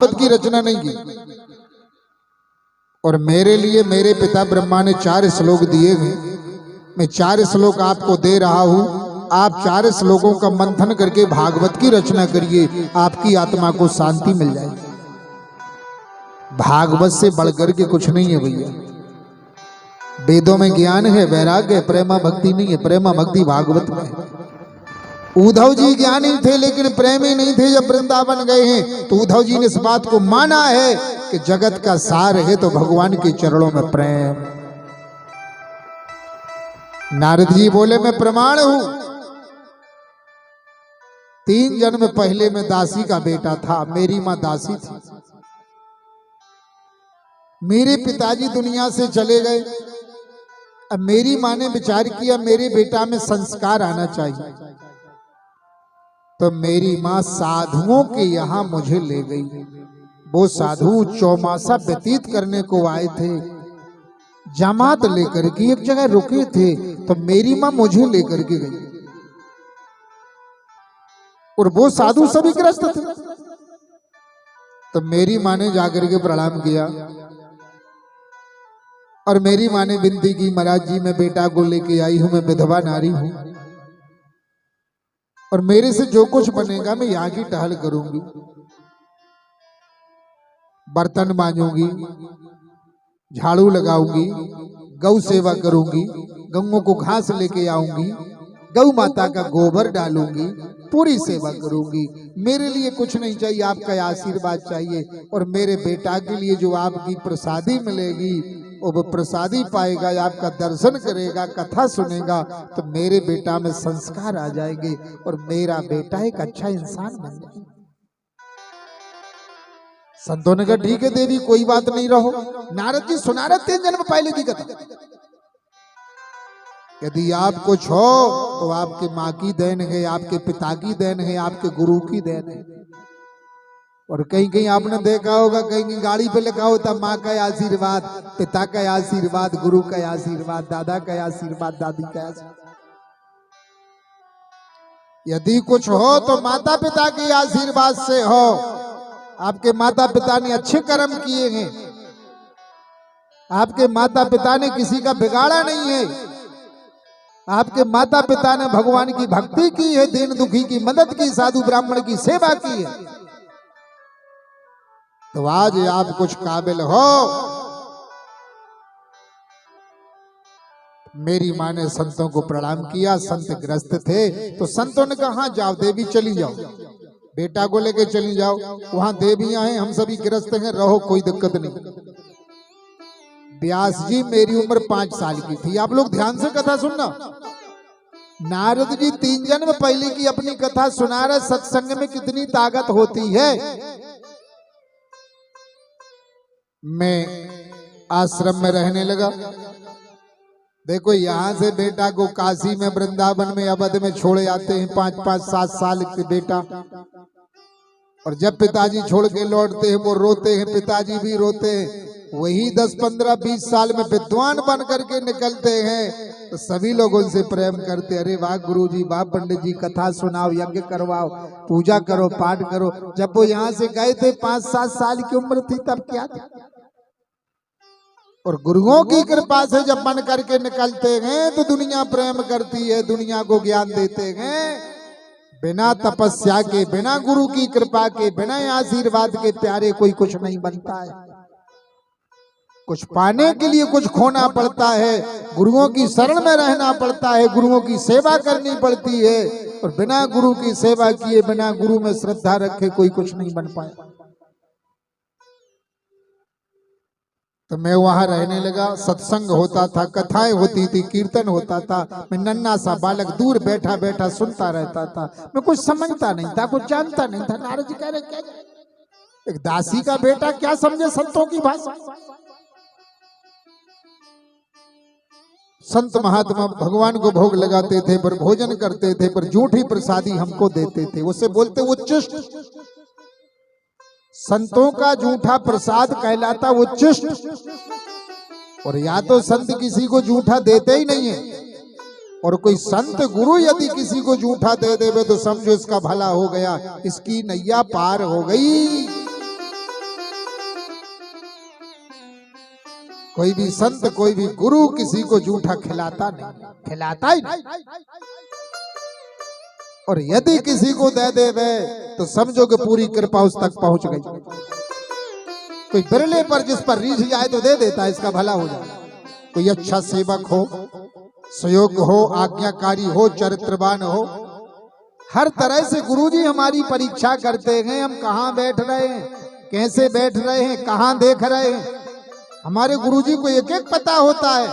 भागवत की रचना नहीं की। और मेरे लिए मेरे पिता ब्रह्मा ने 4 श्लोक दिए हैं। मैं 4 श्लोक आपको दे रहा हूं। आप 4 श्लोकों का मंथन करके भागवत की रचना करिए, आपकी आत्मा को शांति मिल जाएगी। भागवत से बढ़कर के कुछ नहीं है भैया। वेदों में ज्ञान है, वैराग्य है, प्रेमा भक्ति नहीं है। प्रेमा भक्ति भागवत में है। उद्धव जी ज्ञानी थे लेकिन प्रेमी नहीं थे। जब वृंदावन गए हैं तो उद्धव जी ने इस बात को माना है कि जगत का सार है तो भगवान के चरणों में प्रेम। नारद जी बोले मैं प्रमाण हूं। 3 जन्म पहले मैं दासी का बेटा था, मेरी मां दासी थी। मेरे पिताजी दुनिया से चले गए। अब मेरी मां ने विचार किया मेरे बेटा में संस्कार आना चाहिए, तो मेरी मां साधुओं के यहां मुझे ले गई। वो साधु चौमासा व्यतीत करने को आए थे, जमात लेकर के एक जगह रुके थे, तो मेरी मां मुझे लेकर के गई। और वो साधु सभी ग्रस्त थे। तो मेरी मां ने जाकर के प्रणाम किया और मेरी मां ने विनती की, महाराज जी मैं बेटा को लेके आई हूं, मैं विधवा नारी हूं और मेरे से जो कुछ बनेगा मैं यहाँ की टहल करूंगी, बर्तन मांजूंगी, झाड़ू लगाऊंगी, गौ सेवा करूंगी, गौओं को घास लेके आऊंगी, गौ माता का गोबर डालूंगी, पूरी सेवा करूंगी। मेरे लिए कुछ नहीं चाहिए, आपका आशीर्वाद चाहिए। और मेरे बेटा के लिए जो आपकी प्रसादी मिलेगी वो प्रसादी पाएगा, आपका दर्शन करेगा, कथा सुनेगा, तो मेरे बेटा में संस्कार आ जाएंगे और मेरा बेटा एक अच्छा इंसान बन जाएगा। संतों ने कहा ठीक है देवी, कोई बात नहीं, रहो। नारद जी सुना रहे 3 जन्म पहले की कथा। यदि आप कुछ हो तो आपके माँ की देन है, आपके पिता की देन है, आपके गुरु की देन है। और कहीं कहीं आपने देखा होगा, कहीं कहीं गाड़ी पे लिखा होता माँ का आशीर्वाद, पिता का आशीर्वाद, गुरु का आशीर्वाद, दादा का आशीर्वाद, दादी का आशीर्वाद। यदि कुछ हो तो माता पिता के आशीर्वाद से हो। आपके माता पिता ने अच्छे कर्म किए हैं, आपके माता पिता ने किसी का बिगाड़ा नहीं है, आपके माता पिता ने भगवान की भक्ति की है, दीन दुखी की मदद की, साधु ब्राह्मण की सेवा की है, तो आज आप कुछ काबिल हो। मेरी मां ने संतों को प्रणाम किया। संत ग्रस्त थे तो संतों ने कहा जाओ देवी चली जाओ, बेटा को लेके चली जाओ, वहां देवियां हैं, हम सभी ग्रस्त हैं, रहो, कोई दिक्कत नहीं। व्यास जी मेरी उम्र 5 साल की थी। आप लोग ध्यान से कथा सुनना। नारद जी 3 जन्म पहले की अपनी कथा सुना रहे। सत्संग में कितनी ताकत होती है। मैं आश्रम में रहने लगा। देखो यहां से बेटा को काशी में, वृंदावन में, अवध में छोड़े आते हैं 5-5, 7 साल के बेटा। और जब पिताजी छोड़ के लौटते हैं वो रोते हैं, पिताजी भी रोते हैं। वही 10, 15, 20 साल में विद्वान बन करके निकलते हैं तो सभी लोग उनसे प्रेम करते। अरे वाह गुरुजी, वाह पंडित जी, कथा सुनाओ, यज्ञ करवाओ, पूजा करो, पाठ करो। जब वो यहाँ से गए थे 5-7 साल की उम्र थी, तब क्या था। और गुरुओं की कृपा से जब बन करके निकलते हैं तो दुनिया प्रेम करती है, दुनिया को ज्ञान देते हैं। बिना तपस्या के, बिना गुरु की कृपा के, बिना आशीर्वाद के प्यारे कोई कुछ नहीं बनता है। कुछ पाने के लिए कुछ खोना पड़ता है, गुरुओं की शरण में रहना पड़ता है, गुरुओं की सेवा करनी पड़ती है। और बिना गुरु की सेवा किए, बिना गुरु में श्रद्धा रखे कोई कुछ नहीं बन पाए। तो मैं वहां रहने लगा। सत्संग होता था, कथाएं होती थी, कीर्तन होता था। मैं नन्हा सा बालक दूर बैठा बैठा सुनता रहता था। मैं कुछ समझता नहीं था, कुछ जानता नहीं था। नारद जी कह रहे क्या, एक दासी का बेटा क्या समझे संतों की भाषा। संत महात्मा भगवान को भोग लगाते थे, पर भोजन करते थे, पर झूठी प्रसादी हमको देते थे। उसे बोलते उच्चिष्ट। संतों का झूठा प्रसाद कहलाता उच्चिष्ट। और या तो संत किसी को झूठा देते ही नहीं है, और कोई संत गुरु यदि किसी को झूठा दे देवे तो समझो इसका भला हो गया, इसकी नैया पार हो गई। कोई भी संत, कोई भी गुरु किसी को जूठा खिलाता नहीं, खिलाता ही नहीं। और यदि किसी को दे देवे तो समझो कि पूरी कृपा उस तक पहुंच गई। कोई बिरले पर जिस पर रीझ जाए तो दे देता है, इसका भला हो जाए। कोई अच्छा सेवक हो, सहयोग हो, आज्ञाकारी हो, चरित्रवान हो, हर तरह से गुरुजी हमारी परीक्षा करते हैं। हम कहाँ बैठ रहे हैं, कैसे बैठ रहे हैं, कहाँ देख रहे हैं, हमारे गुरुजी को एक एक पता होता है।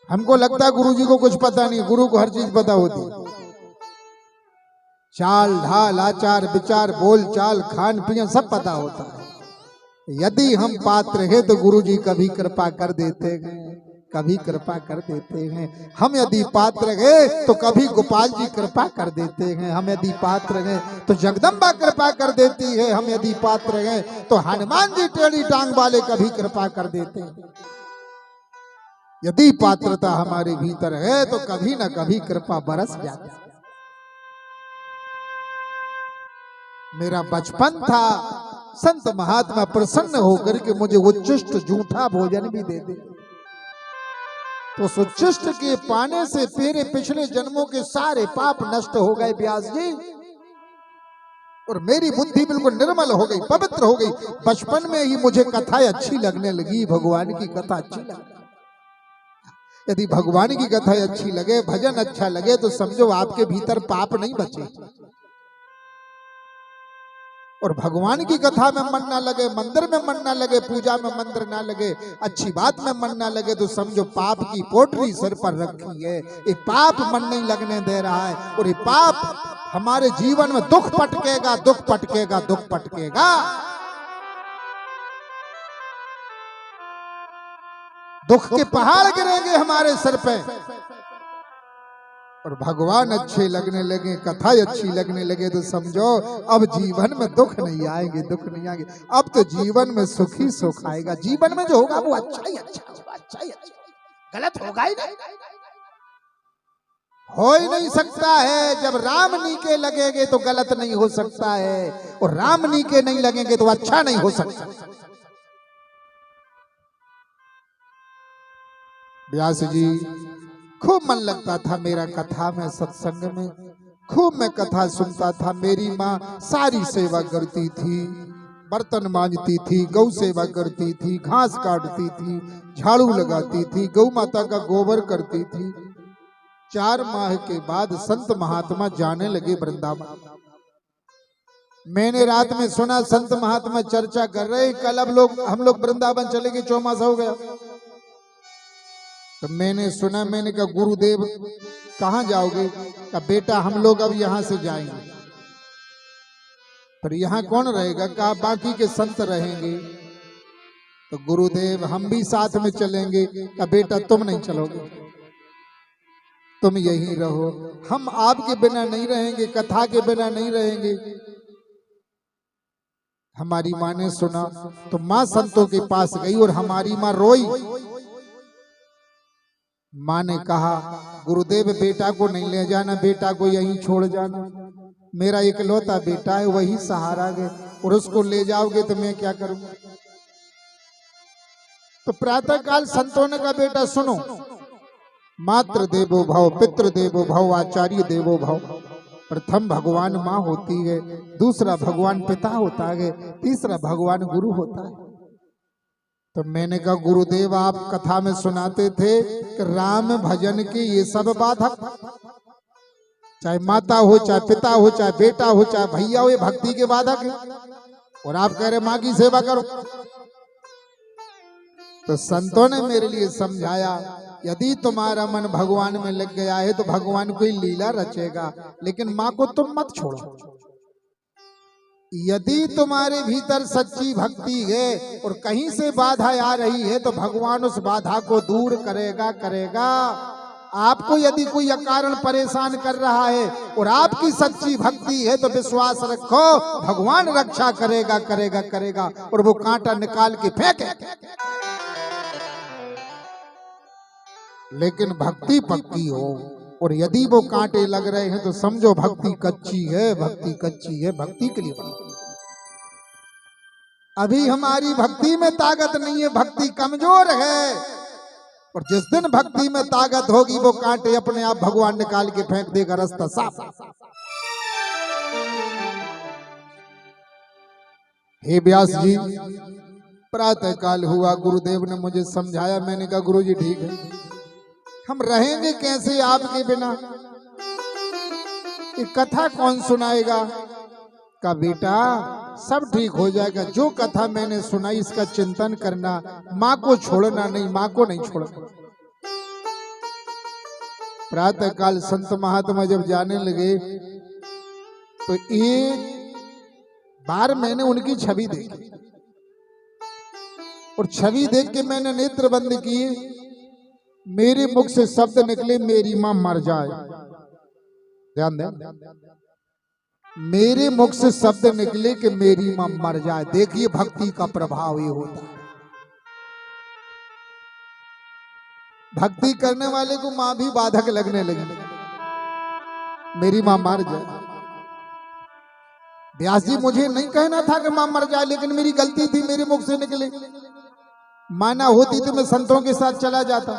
हमको लगता है गुरुजी को कुछ पता नहीं, गुरु को हर चीज पता होती है। चाल ढाल, आचार विचार, बोल चाल, खान पीन सब पता होता है। यदि हम पात्र हैं तो गुरुजी कभी कृपा कर देते हैं, कभी कृपा कर देते हैं। हम यदि पात्र हैं तो कभी गोपाल जी कृपा कर देते हैं। हम यदि पात्र हैं तो जगदम्बा कृपा कर देती है। हम यदि पात्र हैं तो हनुमान जी टेढ़ी टांग वाले कभी कृपा कर देते हैं। यदि पात्रता हमारे भीतर है तो कभी ना कभी कृपा बरस जाती है। मेरा बचपन था, संत महात्मा प्रसन्न होकर के मुझे उच्चिष्ट जूठा भोजन भी दे दे, तो उस उच्चिष्ट के पाने से मेरे पिछले जन्मों के सारे पाप नष्ट हो गए व्यास जी, और मेरी बुद्धि बिल्कुल निर्मल हो गई, पवित्र हो गई। बचपन में ही मुझे कथाएं अच्छी लगने लगी, भगवान की कथा अच्छी लगी। यदि भगवान की कथा अच्छी लगे, भजन अच्छा लगे, तो समझो आपके भीतर पाप नहीं बचे। और भगवान की कथा में मन ना लगे, मंदिर में मन ना लगे, पूजा में मंदिर ना लगे, अच्छी बात में मन ना लगे, तो समझो पाप की पोटली सिर पर रखी है। ये पाप मन नहीं लगने दे रहा है, और ये पाप हमारे जीवन में दुख पटकेगा, दुख पटकेगा, दुख पटकेगा। दुख के पहाड़ गिरेंगे हमारे सिर पे। और भगवान अच्छे लगने लगे, कथा अच्छी लगने लगे, तो समझो अब जीवन में दुख नहीं आएंगे, दुख नहीं आएंगे। अब तो जीवन में सुख ही सुख आएगा। जीवन में जो होगा वो अच्छा ही अच्छा होगा, अच्छा ही अच्छा, गलत होगा ही नहीं, हो ही नहीं सकता है। जब राम नीके लगेंगे तो गलत नहीं हो सकता है, और राम नीके नहीं लगेंगे तो अच्छा नहीं हो सकता। व्यास जी, खूब मन लगता था मेरा कथा में, सत्संग में खूब मैं कथा सुनता था। मेरी माँ सारी सेवा करती थी, बर्तन मांजती थी, गौ सेवा करती थी, घास काटती थी, झाड़ू लगाती थी, गौ माता का गोबर करती थी। 4 माह के बाद संत महात्मा जाने लगे वृंदावन। मैंने रात में सुना संत महात्मा चर्चा कर रहे, कल अब हम लोग वृंदावन चले गए, चौमासा हो गया। तो मैंने सुना, मैंने कहा गुरुदेव कहाँ जाओगे? कहा बेटा हम लोग अब यहाँ से जाएंगे। पर यहाँ कौन रहेगा? कहा बाकी के संत रहेंगे। तो गुरुदेव हम भी साथ में चलेंगे। कहा बेटा तुम नहीं चलोगे, तुम यहीं रहो, हम आपके बिना नहीं रहेंगे, कथा के बिना नहीं रहेंगे। हमारी माँ ने सुना तो माँ संतों के पास गई और हमारी माँ रोई। माँ ने कहा गुरुदेव बेटा को नहीं ले जाना, बेटा को यहीं छोड़ जाना, मेरा इकलौता बेटा है, वही सहारा है, और उसको ले जाओगे तो मैं क्या करूंगा? तो प्रातः काल संतों ने कहा बेटा सुनो, मातृ देवो भव, पितृ देवो भव, आचार्य देवो भव। प्रथम भगवान माँ होती है, दूसरा भगवान पिता होता है, तीसरा भगवान गुरु होता है। तो मैंने कहा गुरुदेव आप कथा में सुनाते थे कि राम भजन की ये सब बाधक, चाहे माता हो, चाहे पिता हो, चाहे बेटा हो, चाहे भैया हो, ये भक्ति के बाधक है, और आप कह रहे माँ की सेवा करो। तो संतों ने मेरे लिए समझाया, यदि तुम्हारा मन भगवान में लग गया है तो भगवान कोई लीला रचेगा, लेकिन माँ को तुम मत छोड़ो। यदि तुम्हारे भीतर सच्ची भक्ति है और कहीं से बाधा आ रही है तो भगवान उस बाधा को दूर करेगा। आपको यदि कोई अकारण परेशान कर रहा है और आपकी सच्ची भक्ति है तो विश्वास रखो भगवान रक्षा करेगा, और वो कांटा निकाल के फेंके। लेकिन भक्ति पक्की हो, और यदि वो कांटे लग रहे हैं तो समझो भक्ति कच्ची है, भक्ति कच्ची है, भक्ति के लिए अभी हमारी भक्ति में ताकत नहीं है, भक्ति कमजोर है। और जिस दिन भक्ति में ताकत होगी वो कांटे अपने आप भगवान निकाल के फेंक देगा, रास्ता साफ। हे व्यास जी, प्रातः काल हुआ, गुरुदेव ने मुझे समझाया। मैंने कहा गुरु जी ठीक है, हम रहेंगे कैसे आपके बिना, ये कथा कौन सुनाएगा? का बेटा सब ठीक हो जाएगा, जो कथा मैंने सुनाई इसका चिंतन करना, माँ को छोड़ना नहीं, माँ को नहीं छोड़ना। प्रातः काल संत महात्मा जब जाने लगे तो एक बार मैंने उनकी छवि देखी, और छवि देख के मैंने नेत्र बंद किए। मेरे मुख से शब्द निकले, मेरी मां मर जाए। ध्यान दें, मेरे मुख से शब्द निकले कि मेरी मां मर जाए। देखिए भक्ति का प्रभाव ये होता है। भक्ति करने वाले को मां भी बाधक लगने लगी, मेरी मां मर जाए। व्यास जी, मुझे नहीं कहना था कि मां मर जाए, लेकिन मेरी गलती थी, मेरे मुख से निकले। माना होती तो मैं संतों के साथ चला जाता।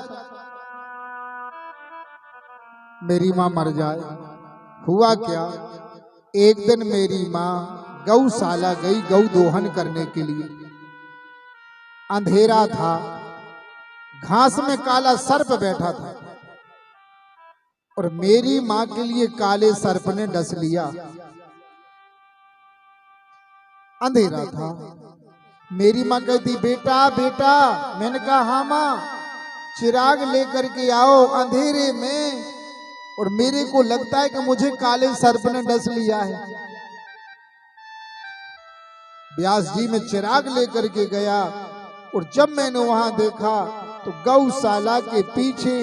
मेरी मां मर जाए। हुआ क्या, एक दिन मेरी मां गौशाला गई गौ दोहन करने के लिए। अंधेरा था, घास में काला सर्प बैठा था, और मेरी मां के लिए काले सर्प ने डस लिया। अंधेरा था, मेरी मां कहती बेटा बेटा। मैंने कहा हाँ मां, चिराग लेकर के आओ अंधेरे में, और मेरे को लगता है कि मुझे काले सर्प ने डस लिया है। व्यास जी मैं चिराग लेकर के गया, और जब मैंने वहां देखा तो गौशाला के पीछे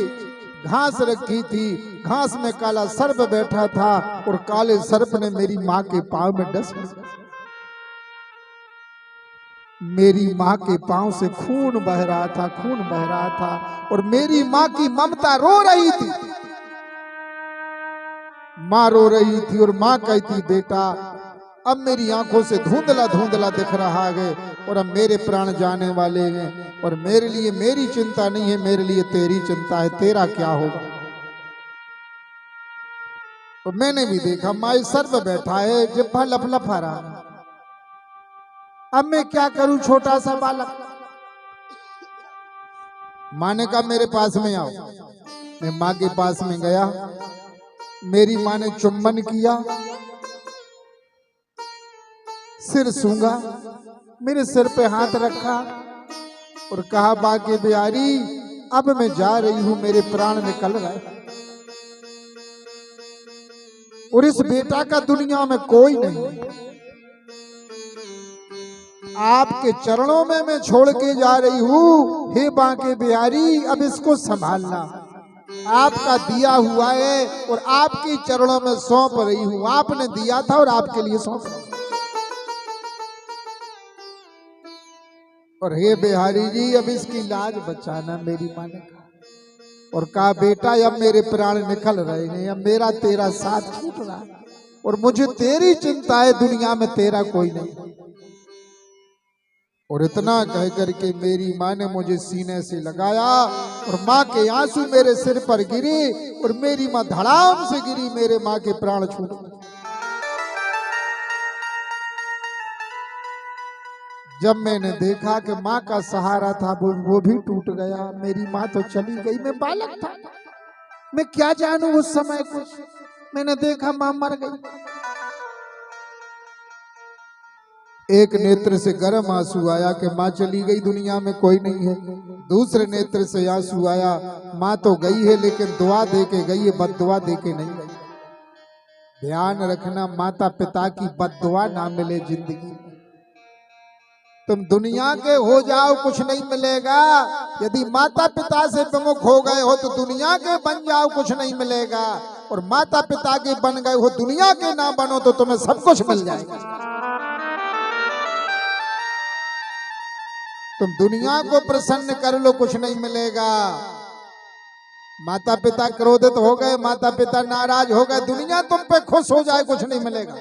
घास रखी थी, घास में काला सर्प बैठा था, और काले सर्प ने मेरी मां के पांव में डस लिया। मेरी मां के पांव से खून बह रहा था, खून बह रहा था, और मेरी मां की ममता रो रही थी। मां रो रही थी, और मां कहती बेटा अब मेरी आंखों से धुंधला धुंधला दिख रहा है, और अब मेरे प्राण जाने वाले हैं, और मेरे लिए मेरी चिंता नहीं है, मेरे लिए तेरी चिंता है। तेरा क्या होगा? तो मैंने भी देखा माई सर्प बैठा है, जिब्भा लफलफा रहा। अब मैं क्या करूं, छोटा सा बालक। मां ने कहा मेरे पास में आओ। मैं मां के पास में गया, मेरी मां ने चुम्बन किया, सिर सूंघा, मेरे सिर पे हाथ रखा, और कहा बाके बिहारी अब मैं जा रही हूं, मेरे प्राण निकल रहे, और इस बेटा का दुनिया में कोई नहीं। आपके चरणों में मैं छोड़ के जा रही हूँ, हे बांके बिहारी अब इसको संभालना। आपका दिया हुआ है, और आपके चरणों में सौंप रही हूँ। आपने दिया था और आपके लिए सौंप रही हूँ। और हे बिहारी जी अब इसकी लाज बचाना, मेरी मां ने कहा। और कहा बेटा अब मेरे प्राण निकल रहे हैं, अब मेरा तेरा साथ छूट रहा है, और मुझे तेरी चिंता है, दुनिया में तेरा कोई नहीं। और इतना कह करके मेरी मां ने मुझे सीने से लगाया, और मां के आंसू मेरे सिर पर गिरे, और मेरी मां धड़ाम से गिरी, मेरे मां के प्राण छूट गए। जब मैंने देखा कि मां का सहारा था वो भी टूट गया, मेरी मां तो चली गई, मैं बालक था, मैं क्या जानूं उस समय कुछ। मैंने देखा मां मर गई। एक नेत्र से गर्म आंसू आया कि मां चली गई, दुनिया में कोई नहीं है। दूसरे नेत्र से आंसू आया, मां तो गई है लेकिन दुआ दे के गई है, बद्दुआ दे के नहीं गई। ध्यान रखना, माता पिता की बद्दुआ ना मिले जिंदगी। तुम दुनिया के हो जाओ कुछ नहीं मिलेगा, यदि माता पिता से विमुख हो गए हो तो दुनिया के बन जाओ कुछ नहीं मिलेगा, और माता पिता के बन गए हो, दुनिया के ना बनो तो तुम्हें सब कुछ मिल जाएगा। तुम दुनिया को प्रसन्न कर लो कुछ नहीं मिलेगा। माता पिता क्रोधित हो गए, माता पिता नाराज हो गए, दुनिया तुम पे खुश हो जाए कुछ नहीं मिलेगा।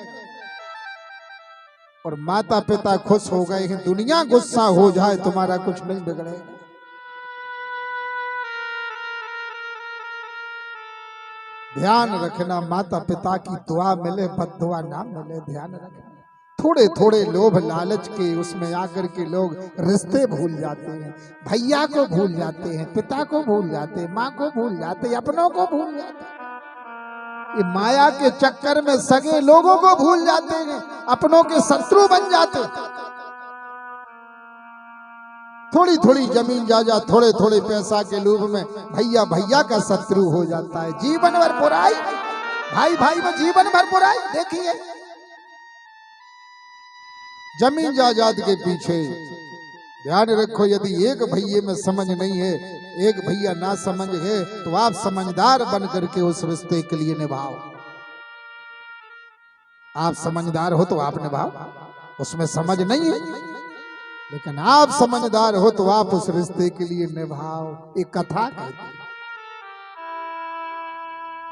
और माता पिता खुश हो गए हैं, दुनिया गुस्सा हो जाए तुम्हारा कुछ नहीं बिगड़ेगा। ध्यान रखना, माता पिता की दुआ मिले बद्दुआ ना मिले, ध्यान रखना। थोड़े थोड़े लोभ लालच के उसमें आकर के लोग रिश्ते भूल जाते हैं, भैया को भूल जाते हैं, पिता को भूल जाते हैं, माँ को भूल जाते हैं, अपनों को भूल जाते हैं। ये माया के चक्कर में सगे लोगों को भूल जाते हैं, अपनों के शत्रु बन जाते हैं। थोड़ी थोड़ी जमीन जायदाद, थोड़े थोड़े पैसा के लोभ में भैया भैया का शत्रु हो जाता है। जीवन भर बुराई, भाई भाई में जीवन भर बुराई। देखिए जमीन जायदाद के पीछे ध्यान रखो, यदि एक भैये में समझ नहीं है, एक भैया ना समझ है, तो आप समझदार बन करके उस रिश्ते के लिए निभाओ। आप समझदार हो तो आप निभाओ, उसमें समझ नहीं है, लेकिन आप समझदार हो तो आप उस रिश्ते के लिए निभाओ। एक कथा कहती,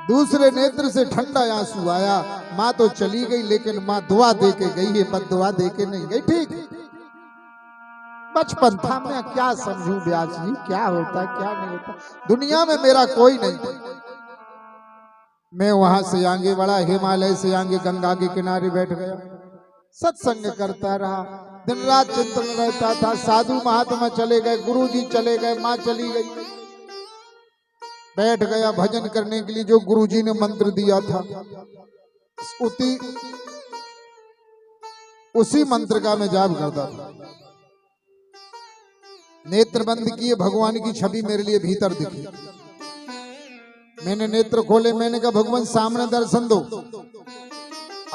दूसरे नेत्र से ठंडा आंसू आया, माँ तो चली गई लेकिन माँ दुआ दे के गई है, बद दुआ दे के नहीं गई। ठीक बचपन था, मैं क्या समझूं ब्यास जी, क्या होता क्या नहीं होता, दुनिया में मेरा कोई नहीं। मैं वहां से आगे बढ़ा, हिमालय से आगे गंगा के किनारे बैठ गया, सत्संग करता रहा, दिन रात चिंतन रहता था। साधु महात्मा चले गए, गुरुजी चले गए, माँ चली गई, बैठ गया भजन करने के लिए। जो गुरुजी ने मंत्र दिया था उसी मंत्र का मैं जाप करता था। नेत्र बंद किए, भगवान की छवि मेरे लिए भीतर दिखी। मैंने नेत्र खोले, मैंने कहा भगवान सामने दर्शन दो।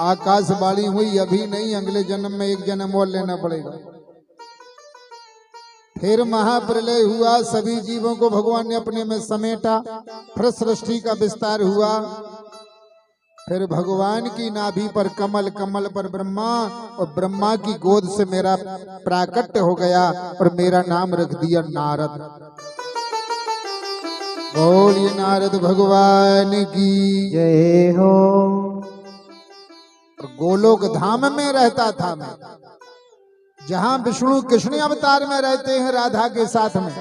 आकाशवाणी हुई, अभी नहीं, अगले जन्म में एक जन्म और लेना पड़ेगा। फिर महाप्रलय हुआ, सभी जीवों को भगवान ने अपने में समेटा, फिर सृष्टि का विस्तार हुआ। फिर भगवान की नाभि पर कमल, कमल पर ब्रह्मा, और ब्रह्मा की गोद से मेरा प्राकट्य हो गया और मेरा नाम रख दिया नारद। बोलिए नारद भगवान की जय हो। गोलोक धाम में रहता था मैं, जहां विष्णु कृष्ण अवतार में रहते हैं राधा के साथ में।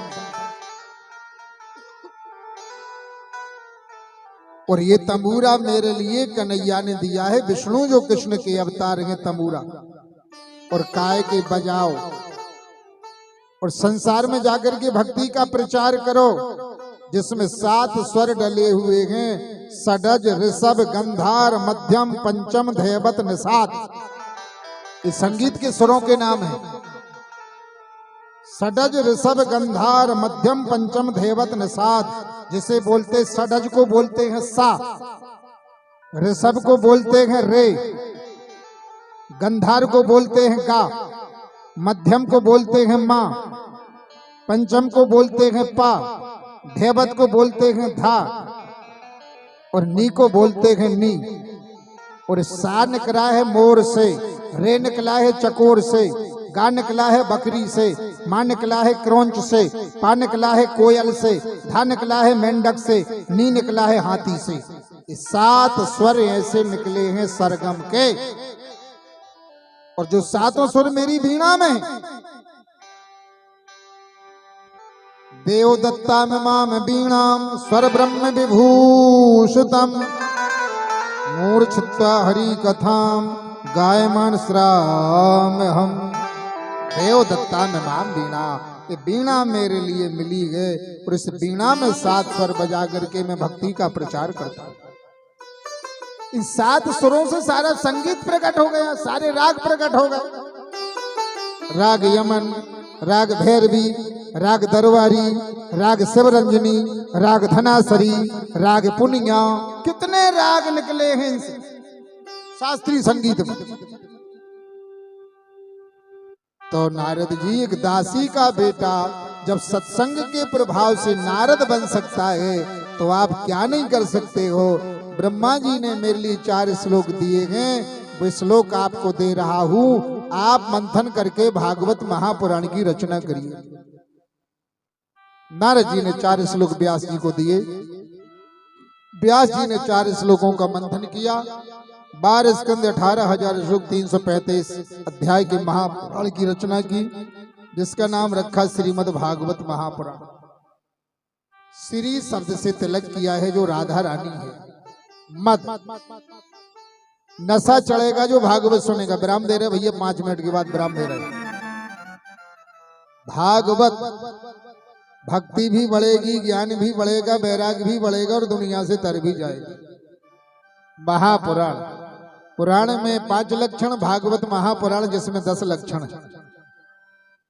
और ये तंबूरा मेरे लिए कन्हैया ने दिया है, विष्णु जो कृष्ण के अवतार हैं तंबूरा। और काय के बजाओ और संसार में जाकर के भक्ति का प्रचार करो, जिसमें 7 स्वर डले हुए हैं, षडज ऋषभ गंधार मध्यम पंचम धैवत निषाद। ये संगीत के स्वरों के नाम हैं। षडज ऋषभ गंधार मध्यम पंचम धैवत निषाद, जिसे बोलते षडज को बोलते हैं सा, ऋषभ को बोलते हैं रे, गंधार को बोलते हैं गा, मध्यम को बोलते हैं माँ, पंचम को बोलते हैं पा, धैवत को बोलते हैं धा, और नी को बोलते हैं नी। और सा निकला है मोर से, रे निकला है चकोर से, गा निकला है बकरी से, माँ निकला है क्रौंच से, पा निकला है कोयल से, धा निकला है मेंढक से, नी निकला है हाथी से। ये 7 स्वर ऐसे निकले हैं सरगम के। और जो 7 स्वर मेरी वीणा में, देवदत्ता में माम वीणाम स्वर ब्रह्म विभूषितम, मूर्छित्वा हरि कथाम गायमान श्राम हम। देवदत्ता में माम वीणा, ये वीणा मेरे लिए मिली है, और इस वीणा में 7 स्वर बजा करके मैं भक्ति का प्रचार करता हूँ। इन 7 स्वरों से सारा संगीत प्रकट हो गया, सारे राग प्रकट हो गए। राग यमन, राग भैरवी, राग दरबारी, राग शिवरंजनी, राग धनासरी, राग पुनिया, कितने राग निकले हैं इनसे शास्त्रीय संगीत में। तो नारद जी, एक दासी का बेटा जब सत्संग के प्रभाव से नारद बन सकता है, तो आप क्या नहीं कर सकते हो। ब्रह्मा जी ने मेरे लिए 4 श्लोक दिए हैं, वो श्लोक आपको दे रहा हूं। आप मंथन करके भागवत महापुराण की रचना करिए। नारद जी ने 4 श्लोक व्यास जी को दिए, व्यास जी ने 4 श्लोकों का मंथन किया, 12 स्कंद 18,000 श्लोक 335 अध्याय के महापुराण की रचना की, जिसका नाम रखा श्रीमद् भागवत महापुराण। श्री शब्द से तिलक किया है जो राधा रानी है। मत नशा चढ़ेगा जो भागवत सुनेगा। विराम दे रहे भैया, 5 मिनट के बाद विराम दे रहे। भागवत भक्ति भी बढ़ेगी, ज्ञान भी बढ़ेगा, वैराग्य भी बढ़ेगा और दुनिया से तर भी जाएगी। महापुराण, पुराण में 5 लक्षण, भागवत महापुराण जिसमें 10 लक्षण है।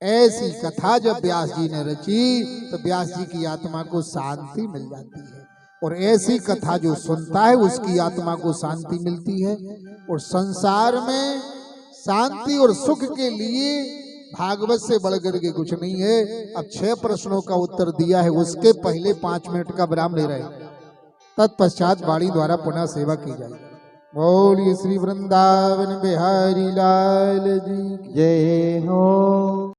ऐसी कथा जब व्यास जी ने रची तो व्यास जी की आत्मा को शांति मिल जाती है, और ऐसी कथा जो सुनता है उसकी आत्मा को शांति मिलती है। और संसार में शांति और सुख के लिए भागवत से बढ़कर के कुछ नहीं है। अब 6 प्रश्नों का उत्तर दिया है, उसके पहले 5 मिनट का विराम ले रहे। तत्पश्चात वाणी द्वारा पुनः सेवा की जाएगी। बोलिए श्री वृंदावन बिहारी लाल जी जय हो।